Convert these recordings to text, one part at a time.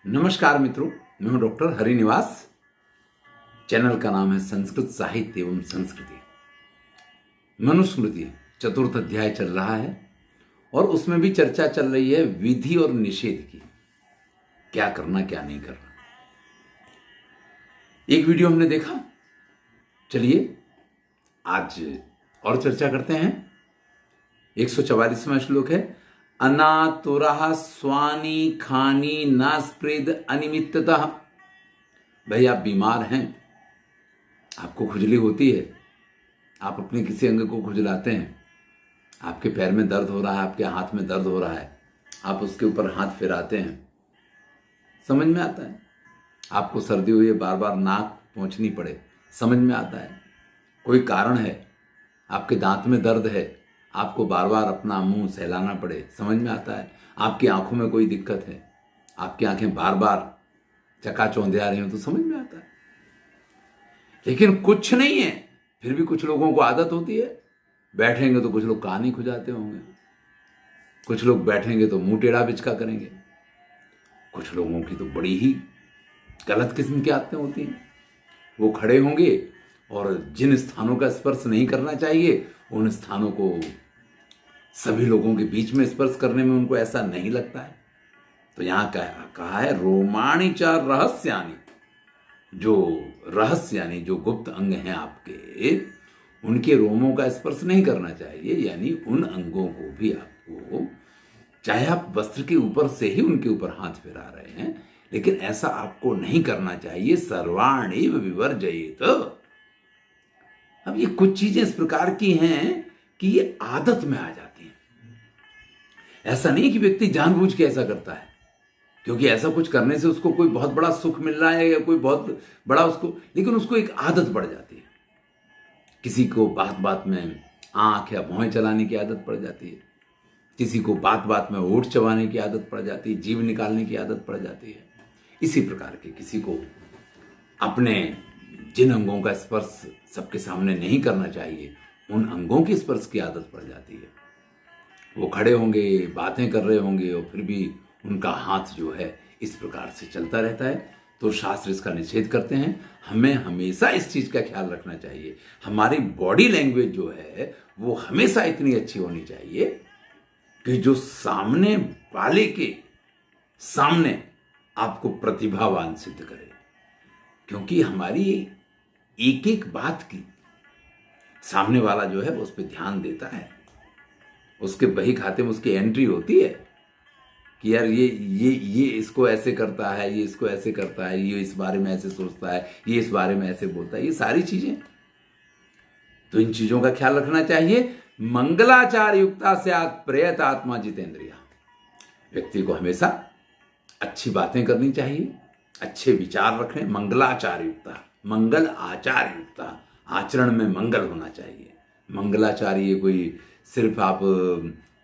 नमस्कार मित्रों, मैं हूं डॉक्टर हरिनिवास। चैनल का नाम है संस्कृत साहित्य एवं संस्कृति। मनुस्मृति चतुर्थ अध्याय चल रहा है और उसमें भी चर्चा चल रही है विधि और निषेध की, क्या करना क्या नहीं करना। एक वीडियो हमने देखा, चलिए आज और चर्चा करते हैं। 144वां श्लोक है, अनातुरः स्वानि खानी नास्पृद अनिमित्ततः। भाई आप बीमार हैं, आपको खुजली होती है, आप अपने किसी अंग को खुजलाते हैं, आपके पैर में दर्द हो रहा है, आपके हाथ में दर्द हो रहा है, आप उसके ऊपर हाथ फिराते हैं, समझ में आता है। आपको सर्दी हुई है, बार बार नाक पोंछनी पड़े, समझ में आता है। कोई कारण है, आपके दांत में दर्द है, आपको बार बार अपना मुंह सहलाना पड़े, समझ में आता है। आपकी आंखों में कोई दिक्कत है, आपकी आंखें बार बार चकाचौंधे आ रही हो, तो समझ में आता है। लेकिन कुछ नहीं है, फिर भी कुछ लोगों को आदत होती है। बैठेंगे तो कुछ लोग कान ही खुजाते होंगे, कुछ लोग बैठेंगे तो मुंह टेढ़ा बिचका करेंगे, कुछ लोगों की तो बड़ी ही गलत किस्म की आदतें होती हैं। वो खड़े होंगे और जिन स्थानों का स्पर्श नहीं करना चाहिए उन स्थानों को सभी लोगों के बीच में स्पर्श करने में उनको ऐसा नहीं लगता है। तो यहां कहा है रोमाणी च रहस्यानि, जो रहस्य यानी जो गुप्त अंग हैं आपके, उनके रोमों का स्पर्श नहीं करना चाहिए। यानी उन अंगों को भी आपको, चाहे आप वस्त्र के ऊपर से ही उनके ऊपर हाथ फिरा रहे हैं, लेकिन ऐसा आपको नहीं करना चाहिए। सर्वाणीव विवर्जयेत। अब ये कुछ चीजें इस प्रकार की हैं कि ये आदत में आ जाती हैं। ऐसा नहीं कि व्यक्ति जानबूझ के ऐसा करता है, क्योंकि ऐसा कुछ करने से उसको कोई बहुत बड़ा सुख मिल रहा है या कोई बहुत बड़ा उसको, लेकिन उसको एक आदत पड़ जाती है। किसी को बात बात में आंख या भौहें चलाने की आदत पड़ जाती है, किसी को बात बात में होंठ चबाने की आदत पड़ जाती है, जीभ निकालने की आदत पड़ जाती है। इसी प्रकार के किसी को अपने जिन अंगों का स्पर्श सबके सामने नहीं करना चाहिए, उन अंगों की स्पर्श की आदत पड़ जाती है। वो खड़े होंगे, बातें कर रहे होंगे और फिर भी उनका हाथ जो है इस प्रकार से चलता रहता है, तो शास्त्र इसका निषेध करते हैं। हमें हमेशा इस चीज का ख्याल रखना चाहिए। हमारी बॉडी लैंग्वेज जो है वो हमेशा इतनी अच्छी होनी चाहिए कि जो सामने वाले के सामने आपको प्रतिभावान सिद्ध करे। क्योंकि हमारी एक एक बात की सामने वाला जो है उस पर ध्यान देता है, उसके बही खाते में उसकी एंट्री होती है कि यार ये इसको ऐसे करता है, ये इसको ऐसे करता है, ये इस बारे में ऐसे सोचता है, ये इस बारे में ऐसे बोलता है, ये सारी चीजें। तो इन चीजों का ख्याल रखना चाहिए। मंगलाचार युक्ता स्यात् प्रयत आत्मा जितेंद्रिया। व्यक्ति को हमेशा अच्छी बातें करनी चाहिए, अच्छे विचार रखें। मंगलाचार युक्ता, मंगल आचार युक्ता, आचरण में मंगल होना चाहिए। मंगलाचार ये कोई सिर्फ आप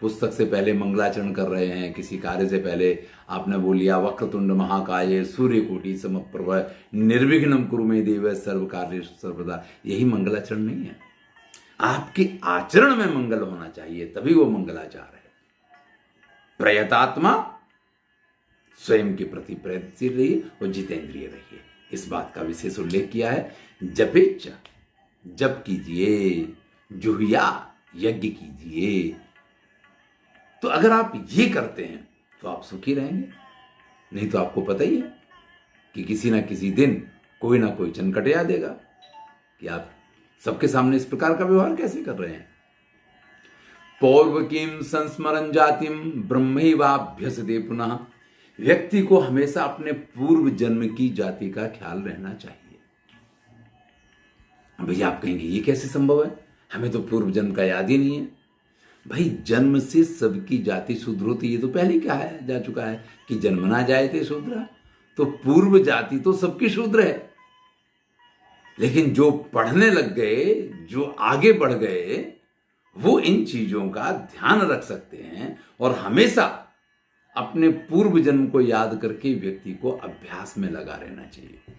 पुस्तक से पहले मंगलाचरण कर रहे हैं, किसी कार्य से पहले आपने बोल लिया वक्रतुंड महाकाय सूर्यकोटि समप्रभ निर्विघ्नं कुरु मे देव सर्व कार्येषु सर्वदा, यही मंगलाचरण नहीं है। आपके आचरण में मंगल होना चाहिए, तभी वो मंगलाचार है। प्रयतात्मा, स्वयं के प्रति प्रयत्नशील रहिए और जितेंद्रिय रहिए। इस बात का विशेष उल्लेख किया है। जपेच्च, जप कीजिए, जुहिया, यज्ञ कीजिए। तो अगर आप ये करते हैं तो आप सुखी रहेंगे। नहीं तो आपको पता ही है कि किसी ना किसी दिन कोई ना कोई चनकट आ देगा कि आप सबके सामने इस प्रकार का व्यवहार कैसे कर रहे हैं। पौर्व किम संस्मरण जातिम ब्रह्मैवाभ्यसते पुनः। व्यक्ति को हमेशा अपने पूर्व जन्म की जाति का ख्याल रहना चाहिए। भैया आप कहेंगे ये कैसे संभव है, हमें तो पूर्व जन्म का याद ही नहीं है। भाई जन्म से सबकी जाति शूद्र होती है, ये तो पहले क्या है जा चुका है कि जन्मना जायते शूद्र। तो पूर्व जाति तो सबकी शूद्र है, लेकिन जो पढ़ने लग गए, जो आगे बढ़ गए, वो इन चीजों का ध्यान रख सकते हैं और हमेशा अपने पूर्व जन्म को याद करके व्यक्ति को अभ्यास में लगा रहना चाहिए।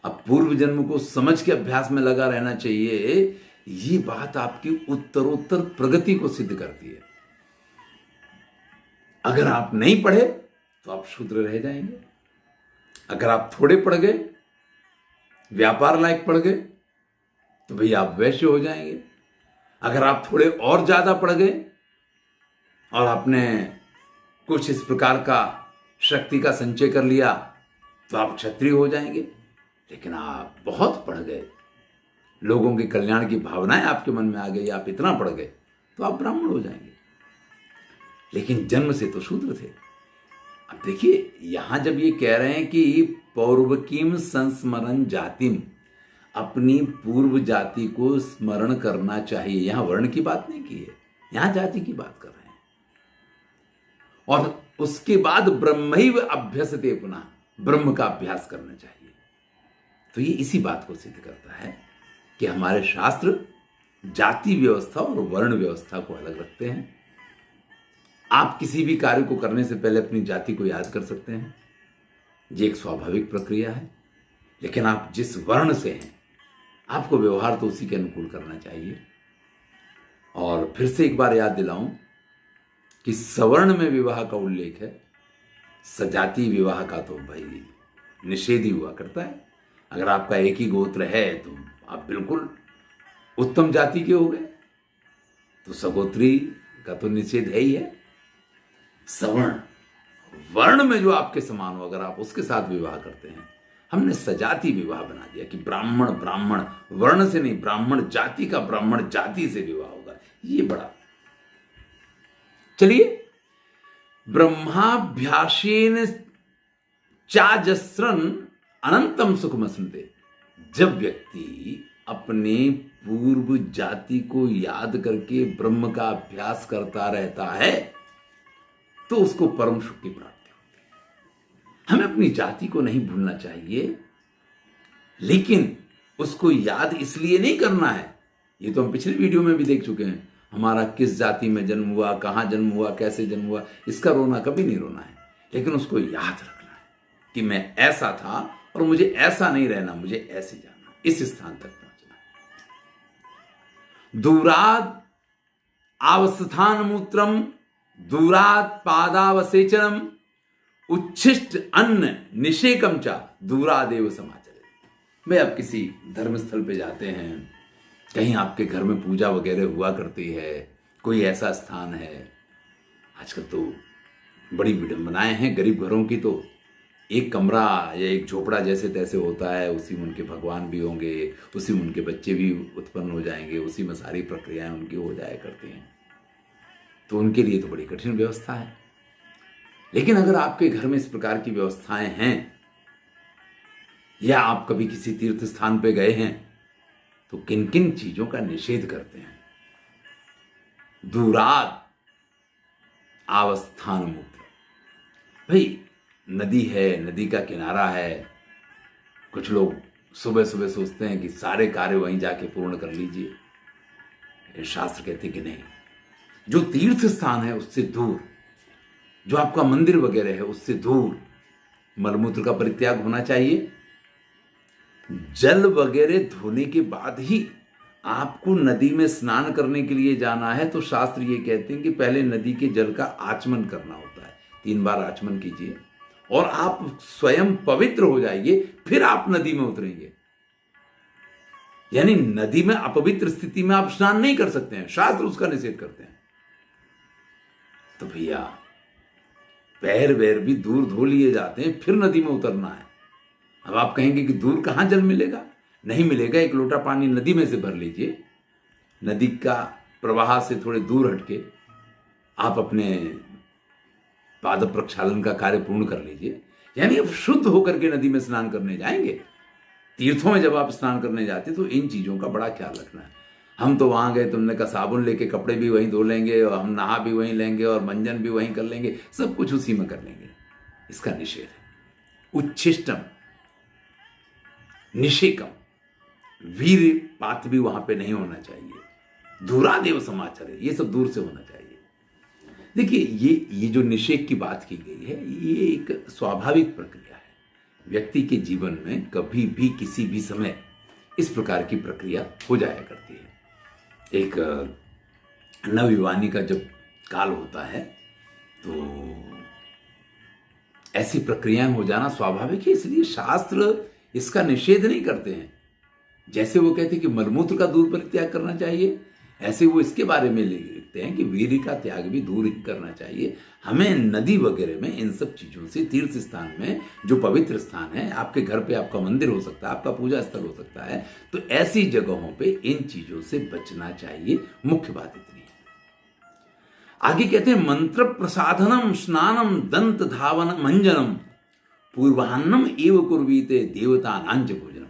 अब पूर्व जन्म को समझ के अभ्यास में लगा रहना चाहिए, ये बात आपकी उत्तरोत्तर प्रगति को सिद्ध करती है। अगर आप नहीं पढ़े तो आप शूद्र रह जाएंगे। अगर आप थोड़े पढ़ गए, व्यापार लायक पढ़ गए, तो भैया आप वैश्य हो जाएंगे। अगर आप थोड़े और ज्यादा पढ़ गए और आपने कुछ इस प्रकार का शक्ति का संचय कर लिया, तो आप क्षत्रिय हो जाएंगे। लेकिन आप बहुत पढ़ गए, लोगों के कल्याण की भावनाएं आपके मन में आ गई, आप इतना पढ़ गए, तो आप ब्राह्मण हो जाएंगे। लेकिन जन्म से तो शूद्र थे। अब देखिए, यहां जब ये कह रहे हैं कि पौर्वकीम संस्मरण जातिम, अपनी पूर्व जाति को स्मरण करना चाहिए, यहां वर्ण की बात नहीं की है, यहां जाति की बात कर रहे हैं। और उसके बाद ब्रह्मैव अभ्यसते, पुनः ब्रह्म का अभ्यास करना चाहिए। तो ये इसी बात को सिद्ध करता है कि हमारे शास्त्र जाति व्यवस्था और वर्ण व्यवस्था को अलग रखते हैं। आप किसी भी कार्य को करने से पहले अपनी जाति को याद कर सकते हैं, ये एक स्वाभाविक प्रक्रिया है। लेकिन आप जिस वर्ण से हैं, आपको व्यवहार तो उसी के अनुकूल करना चाहिए। और फिर से एक बार याद दिलाऊं कि सवर्ण में विवाह का उल्लेख है, सजातीय विवाह का तो भाई निषेध ही हुआ करता है। अगर आपका एक ही गोत्र है तो आप बिल्कुल उत्तम जाति के हो गए, तो सगोत्री का तो निषेध है ही है। सवर्ण, वर्ण में जो आपके समान हो, अगर आप उसके साथ विवाह करते हैं, हमने सजाति विवाह बना दिया कि ब्राह्मण ब्राह्मण वर्ण से नहीं, ब्राह्मण जाति का ब्राह्मण जाति से विवाह होगा। ये बड़ा, चलिए, ब्रह्माभ्यासेन चाजस्रन अनंतम सुखमस्नुते, जब व्यक्ति अपने पूर्व जाति को याद करके ब्रह्म का अभ्यास करता रहता है, तो उसको परम सुख की प्राप्ति होती है। हमें अपनी जाति को नहीं भूलना चाहिए, लेकिन उसको याद इसलिए नहीं करना है, ये तो हम पिछले वीडियो में भी देख चुके हैं, हमारा किस जाति में जन्म हुआ, कहां जन्म हुआ, कैसे जन्म हुआ, इसका रोना कभी नहीं रोना है। लेकिन उसको याद रखना है कि मैं ऐसा था और मुझे ऐसा नहीं रहना, मुझे ऐसे जाना, इस स्थान तक पहुंचना है। दूराद आवस्थान मूत्रम, दूरात पादावसेचनम, उच्छिष्ट अन्न निषेकम चा, दूरादेव समाचरे। भाई, आप किसी धर्मस्थल पे जाते हैं, कहीं आपके घर में पूजा वगैरह हुआ करती है, कोई ऐसा स्थान है, आजकल तो बड़ी विडंबनाएं हैं गरीब घरों की, तो एक कमरा या एक झोपड़ा जैसे तैसे होता है, उसी में उनके भगवान भी होंगे, उसी में उनके बच्चे भी उत्पन्न हो जाएंगे, उसी में सारी प्रक्रियाएं उनकी हो जाया करती हैं। तो उनके लिए तो बड़ी कठिन व्यवस्था है। लेकिन अगर आपके घर में इस प्रकार की व्यवस्थाएं हैं, या आप कभी किसी तीर्थ स्थान पे गए हैं, तो किन किन चीजों का निषेध करते हैं? दूरात आवस्थान मूत्र, भाई नदी है, नदी का किनारा है, कुछ लोग सुबह सुबह सोचते हैं कि सारे कार्य वहीं जाके पूर्ण कर लीजिए, लेकिन शास्त्र कहते हैं कि नहीं, जो तीर्थ स्थान है उससे दूर, जो आपका मंदिर वगैरह है उससे दूर मलमूत्र का परित्याग होना चाहिए। जल वगैरह धोने के बाद ही आपको नदी में स्नान करने के लिए जाना है, तो शास्त्र ये कहते हैं कि पहले नदी के जल का आचमन करना होता है, 3 बार आचमन कीजिए और आप स्वयं पवित्र हो जाइए, फिर आप नदी में उतरेंगे। यानी नदी में अपवित्र स्थिति में आप स्नान नहीं कर सकते हैं, शास्त्र उसका निषेध करते हैं। तो भैया, पैर वैर भी दूर धो लिए जाते हैं, फिर नदी में उतरना है। अब आप कहेंगे कि दूर कहां जल मिलेगा? नहीं मिलेगा। एक लोटा पानी नदी में से भर लीजिए, नदी का प्रवाह से थोड़े दूर हटके आप अपने पाद प्रक्षालन का कार्य पूर्ण कर लीजिए। यानी अब शुद्ध होकर के नदी में स्नान करने जाएंगे। तीर्थों में जब आप स्नान करने जाते तो इन चीजों का बड़ा ख्याल रखना है। हम तो वहां गए, तुमने का साबुन लेके कपड़े भी वहीं धो लेंगे और हम नहा भी वहीं लेंगे और मंजन भी वहीं कर लेंगे, सब कुछ उसी में कर लेंगे। इसका निषेध है। उच्छिष्टम निषेकम, वीर पात भी वहां पे नहीं होना चाहिए। दूरादेव समाचार, ये सब दूर से होना चाहिए। देखिए, ये जो निषेक की बात की गई है, ये एक स्वाभाविक प्रक्रिया है। व्यक्ति के जीवन में कभी भी किसी भी समय इस प्रकार की प्रक्रिया हो जाया करती है। एक नवयुवानी का जब काल होता है तो ऐसी प्रक्रियाएं हो जाना स्वाभाविक है, इसलिए शास्त्र इसका निषेध नहीं करते हैं। जैसे वो कहते हैं कि मलमूत्र का दूर परित्याग करना चाहिए, ऐसे वो इसके बारे में लिखते हैं कि वीर्य का त्याग भी दूर ही करना चाहिए। हमें नदी वगैरह में इन सब चीजों से, तीर्थ स्थान में जो पवित्र स्थान है, आपके घर पे आपका मंदिर हो सकता है, आपका पूजा स्थल हो सकता है, तो ऐसी जगहों पे इन चीजों से बचना चाहिए। मुख्य बात इतनी है। आगे कहते हैं मंत्र प्रसाधनम स्नानम दंत धावन मंजनम पूर्वान्नम एव कुर्वीते देवता नांच भोजनम।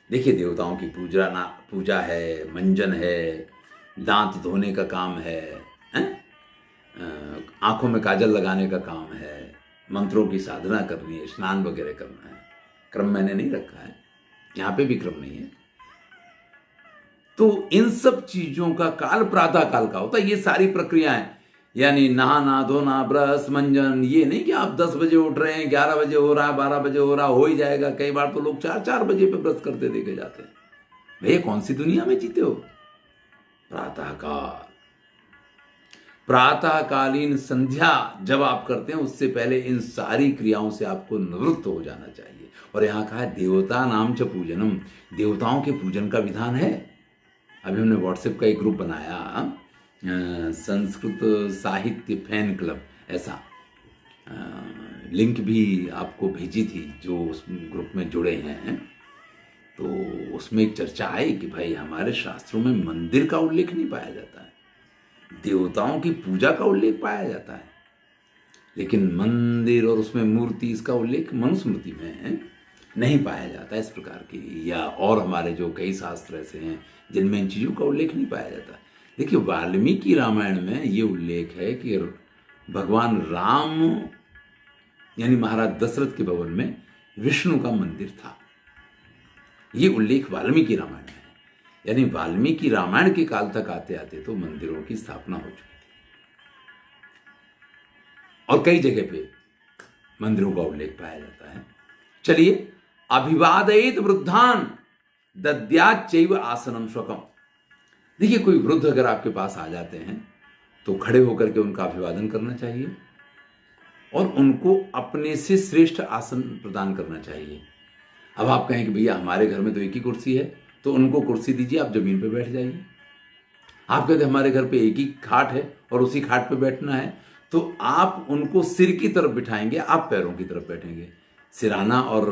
देखिए, देवताओं की पूजा है, मंजन है, दांत धोने का काम है, आंखों में काजल लगाने का काम है, मंत्रों की साधना करनी है, स्नान वगैरह करना है। क्रम मैंने नहीं रखा है, यहां पे भी क्रम नहीं है। तो इन सब चीजों का काल प्रातः काल का होता है। ये सारी प्रक्रियाएं, यानी नहाना धोना, ब्रश, मंजन, ये नहीं कि आप 10 बजे उठ रहे हैं, 11 बजे हो रहा, 12 बजे हो रहा, हो ही जाएगा। कई बार तो लोग 4-4 बजे पे ब्रश करते देखे जाते हैं। भैया, कौन सी दुनिया में जीते हो? प्रातःकालीन संध्या जब आप करते हैं, उससे पहले इन सारी क्रियाओं से आपको निवृत्त हो जाना चाहिए। और यहां कहा है देवता नाम च पूजनम, देवताओं के पूजन का विधान है। अभी हमने व्हाट्सएप का एक ग्रुप बनाया, संस्कृत साहित्य फैन क्लब, ऐसा लिंक भी आपको भेजी थी जो उस ग्रुप में जुड़े हैं। तो उसमें एक चर्चा आई कि भाई, हमारे शास्त्रों में मंदिर का उल्लेख नहीं पाया जाता है, देवताओं की पूजा का उल्लेख पाया जाता है, लेकिन मंदिर और उसमें मूर्ति, इसका उल्लेख मनुस्मृति में नहीं पाया जाता इस प्रकार की। या और हमारे जो कई शास्त्र ऐसे हैं जिनमें इन चीज़ों का उल्लेख नहीं पाया जाता। देखिए, वाल्मीकि रामायण में ये उल्लेख है कि भगवान राम यानी महाराज दशरथ के भवन में विष्णु का मंदिर था। ये उल्लेख वाल्मीकि रामायण में है। यानी वाल्मीकि रामायण के काल तक आते आते तो मंदिरों की स्थापना हो चुकी थी, और कई जगह पे मंदिरों का उल्लेख पाया जाता है। चलिए, अभिवादयेत वृद्धान दद्याच्चैव आसनम स्वकम। देखिए, कोई वृद्ध अगर आपके पास आ जाते हैं तो खड़े होकर के उनका अभिवादन करना चाहिए और उनको अपने से श्रेष्ठ आसन प्रदान करना चाहिए। अब आप कहें कि भैया, हमारे घर में तो एक ही कुर्सी है, तो उनको कुर्सी दीजिए, आप जमीन पे बैठ जाइए। आप कहते हमारे घर पे एक ही खाट है और उसी खाट पे बैठना है, तो आप उनको सिर की तरफ बिठाएंगे, आप पैरों की तरफ बैठेंगे। सिराना और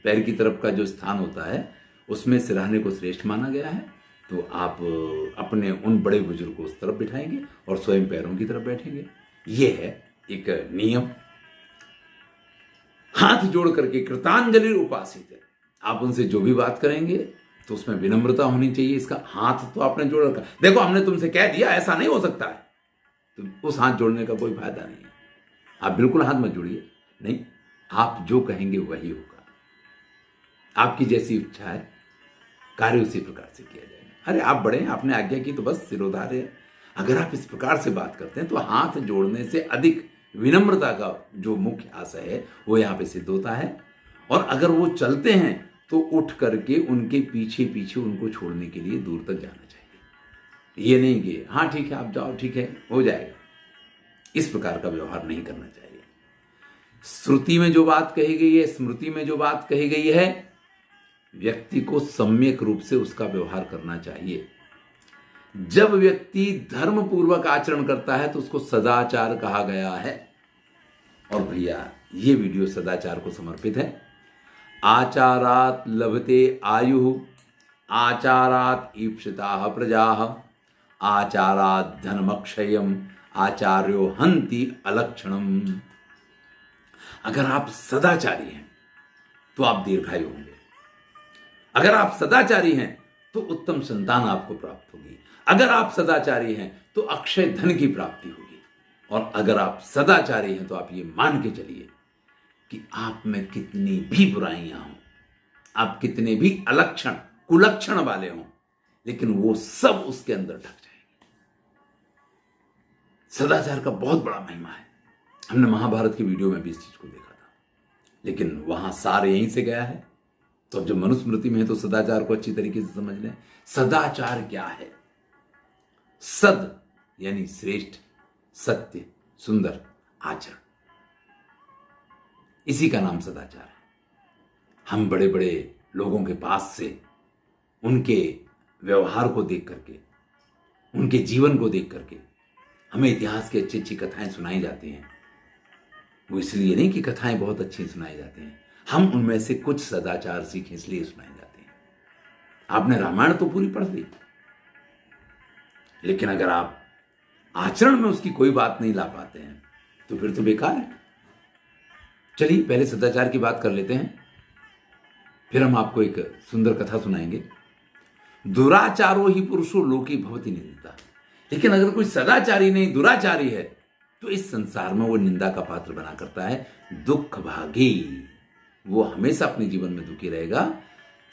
पैर की तरफ का जो स्थान होता है, उसमें सिराने को श्रेष्ठ माना गया है। तो आप अपने उन बड़े बुजुर्ग को उस तरफ बिठाएंगे और स्वयं पैरों की तरफ बैठेंगे। ये है एक नियम। हाथ जोड़ करके कृतांजलि उपासित है, आप उनसे जो भी बात करेंगे तो उसमें विनम्रता होनी चाहिए। इसका हाथ तो आपने जोड़ रखा, देखो हमने तुमसे कह दिया ऐसा नहीं हो सकता है, तो उस हाथ जोड़ने का कोई फायदा नहीं है। आप बिल्कुल हाथ मत जोड़िए, नहीं, आप जो कहेंगे वही होगा। आपकी जैसी इच्छा है, कार्य उसी प्रकार से किया जाएगा। अरे आप बड़े हैं, आपने आज्ञा की तो बस सिरोधार है। अगर आप इस प्रकार से बात करते हैं तो हाथ जोड़ने से अधिक विनम्रता का जो मुख्य आशय है वो यहाँ पे सिद्ध होता है। और अगर वो चलते हैं तो उठ करके उनके पीछे पीछे उनको छोड़ने के लिए दूर तक जाना चाहिए। ये नहीं कि हाँ ठीक है आप जाओ, ठीक है हो जाएगा, इस प्रकार का व्यवहार नहीं करना चाहिए। श्रुति में जो बात कही गई है, स्मृति में जो बात कही गई है, व्यक्ति को सम्यक रूप से उसका व्यवहार करना चाहिए। जब व्यक्ति धर्म पूर्वक आचरण करता है तो उसको सदाचार कहा गया है। और भैया, ये वीडियो सदाचार को समर्पित है। आचारात लभते आयु, आचारात ईप्सिताः प्रजाः, आचारात धनमक्षयम, आचार्यो हन्ति अलक्षणम। अगर आप सदाचारी हैं तो आप दीर्घायु होंगे। अगर आप सदाचारी हैं तो उत्तम संतान आपको प्राप्त होगी। अगर आप सदाचारी हैं तो अक्षय धन की प्राप्ति होगी। और अगर आप सदाचारी हैं तो आप ये मान के चलिए कि आप में कितनी भी बुराइयां हों, आप कितने भी अलक्षण कुलक्षण वाले हों, लेकिन वो सब उसके अंदर ढक जाएंगे। सदाचार का बहुत बड़ा महिमा है। हमने महाभारत की वीडियो में भी इस चीज को देखा था, लेकिन वहां सार यहीं से गया है। तो अब जब मनुस्मृति में है तो सदाचार को अच्छी तरीके से समझ लें। सदाचार क्या है? सद यानी श्रेष्ठ, सत्य, सुंदर आचरण। इसी का नाम सदाचार है। हम बड़े बड़े लोगों के पास से उनके व्यवहार को देख करके, उनके जीवन को देख करके हमें इतिहास की अच्छी अच्छी कथाएं सुनाई जाती हैं। वो इसलिए नहीं कि कथाएं बहुत अच्छी सुनाई जाती हैं, हम उनमें से कुछ सदाचार सीखें इसलिए सुनाई जाती हैं। आपने रामायण तो पूरी पढ़ ली, लेकिन अगर आप आचरण में उसकी कोई बात नहीं ला पाते हैं तो फिर तो बेकार है। चलिए पहले सदाचार की बात कर लेते हैं, फिर हम आपको एक सुंदर कथा सुनाएंगे। दुराचारो ही पुरुषो लोकी भवति निंदिता। लेकिन अगर कोई सदाचारी नहीं दुराचारी है तो इस संसार में वो निंदा का पात्र बना करता है, दुख भागी। वो हमेशा अपने जीवन में दुखी रहेगा,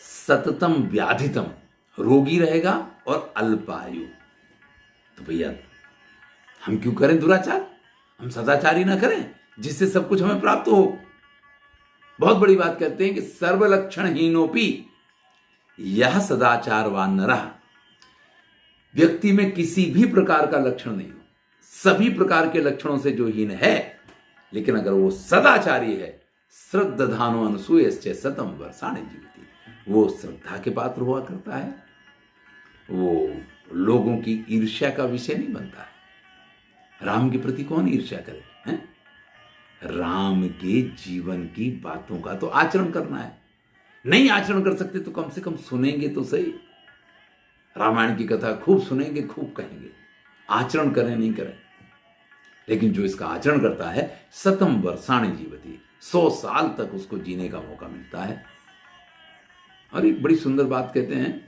सततम व्याधितम, रोगी रहेगा और अल्पायु। तो भैया हम क्यों करें दुराचार? हम सदाचारी ना करें जिससे सब कुछ हमें प्राप्त हो। बहुत बड़ी बात कहते हैं कि सर्वलक्षणहीनोपि यह सदाचारवान नरः। व्यक्ति में किसी भी प्रकार का लक्षण नहीं हो, सभी प्रकार के लक्षणों से जो हीन है, लेकिन अगर वो सदाचारी है, श्रद्धानो अनसूयश्च सतम वर्षाणि जीवति, वो श्रद्धा के पात्र हुआ करता है, वो लोगों की ईर्ष्या का विषय नहीं बनता है। राम के प्रति कौन ईर्ष्या करे हैं? राम के जीवन की बातों का तो आचरण करना है। नहीं आचरण कर सकते तो कम से कम सुनेंगे तो सही। रामायण की कथा खूब सुनेंगे, खूब कहेंगे, आचरण करें नहीं करें। लेकिन जो इसका आचरण करता है, सतम वर्षाणि जीवति, 100 साल तक उसको जीने का मौका मिलता है। और एक बड़ी सुंदर बात कहते हैं,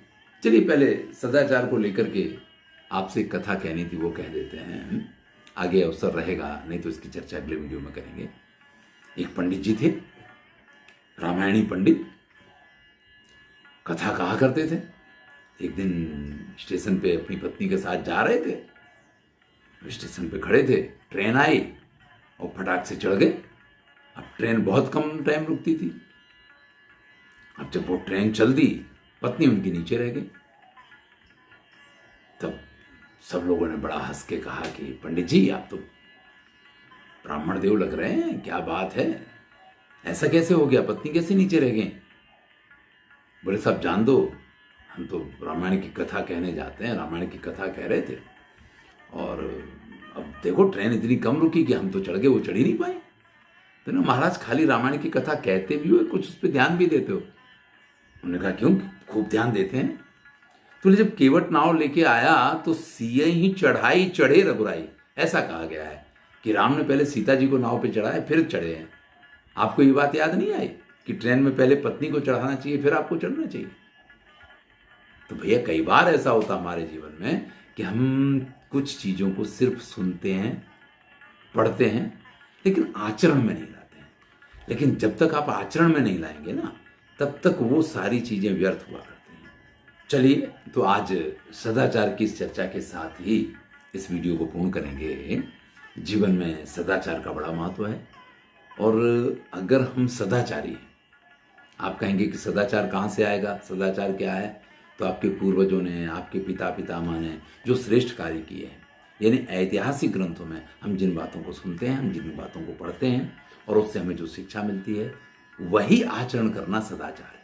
चलिए पहले सदाचार को लेकर के आपसे एक कथा कहनी थी, वो कह देते हैं, आगे अवसर रहेगा, नहीं तो इसकी चर्चा अगले वीडियो में करेंगे। एक पंडित जी थे, रामायणी पंडित, कथा कहा करते थे। एक दिन स्टेशन पे अपनी पत्नी के साथ जा रहे थे, स्टेशन पे खड़े थे, ट्रेन आई और फटाक से चढ़ गए। अब ट्रेन बहुत कम टाइम रुकती थी। अब जब वो ट्रेन चल दी, पत्नी उनकी नीचे रह गई। तब सब लोगों ने बड़ा हंस के कहा कि पंडित जी आप तो ब्राह्मण देव लग रहे हैं, क्या बात है, ऐसा कैसे हो गया, पत्नी कैसे नीचे रह गई? बोले साहब जान दो, हम तो रामायण की कथा कहने जाते हैं, रामायण की कथा कह रहे थे, और अब देखो ट्रेन इतनी कम रुकी कि हम तो चढ़ गए, वो चढ़ ही नहीं पाए। तो ना महाराज खाली रामायण की कथा कहते भी हो, कुछ उस पर ध्यान भी देते हो? उन्होंने कहा क्यों, खूब ध्यान देते हैं। तो जब केवट नाव लेके आया तो सिए ही चढ़ाई चढ़े रघुराई, ऐसा कहा गया है कि राम ने पहले सीता जी को नाव पे चढ़ाया फिर चढ़े हैं। आपको ये बात याद नहीं आई कि ट्रेन में पहले पत्नी को चढ़ाना चाहिए फिर आपको चढ़ना चाहिए? तो भैया कई बार ऐसा होता हमारे जीवन में कि हम कुछ चीजों को सिर्फ सुनते हैं, पढ़ते हैं, लेकिन आचरण में नहीं लाते हैं। लेकिन जब तक आप आचरण में नहीं लाएंगे ना, तब तक वो सारी चीजें व्यर्थ हुआ करती हैं। चलिए तो आज सदाचार की इस चर्चा के साथ ही इस वीडियो को पूर्ण करेंगे। जीवन में सदाचार का बड़ा महत्व है, और अगर हम सदाचारी हैं, आप कहेंगे कि सदाचार कहाँ से आएगा, सदाचार क्या है? तो आपके पूर्वजों ने, आपके पिता पितामह ने जो श्रेष्ठ कार्य किए हैं, यानी ऐतिहासिक ग्रंथों में हम जिन बातों को सुनते हैं, हम जिन बातों को पढ़ते हैं और उससे हमें जो शिक्षा मिलती है, वही आचरण करना सदाचार है।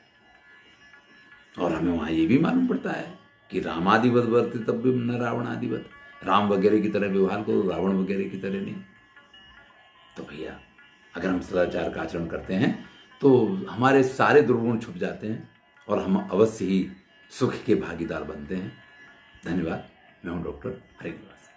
और हमें वहाँ ये भी मालूम पड़ता है कि रामादिवत वर्तितव्यम न रावणादिवत, राम वगैरह की तरह व्यवहार करो, रावण वगैरह की तरह नहीं। तो भैया अगर हम सदाचार का आचरण करते हैं तो हमारे सारे दुर्गुण छुप जाते हैं और हम अवश्य ही सुख के भागीदार बनते हैं। धन्यवाद। मैं हूं डॉक्टर हरिनिवास।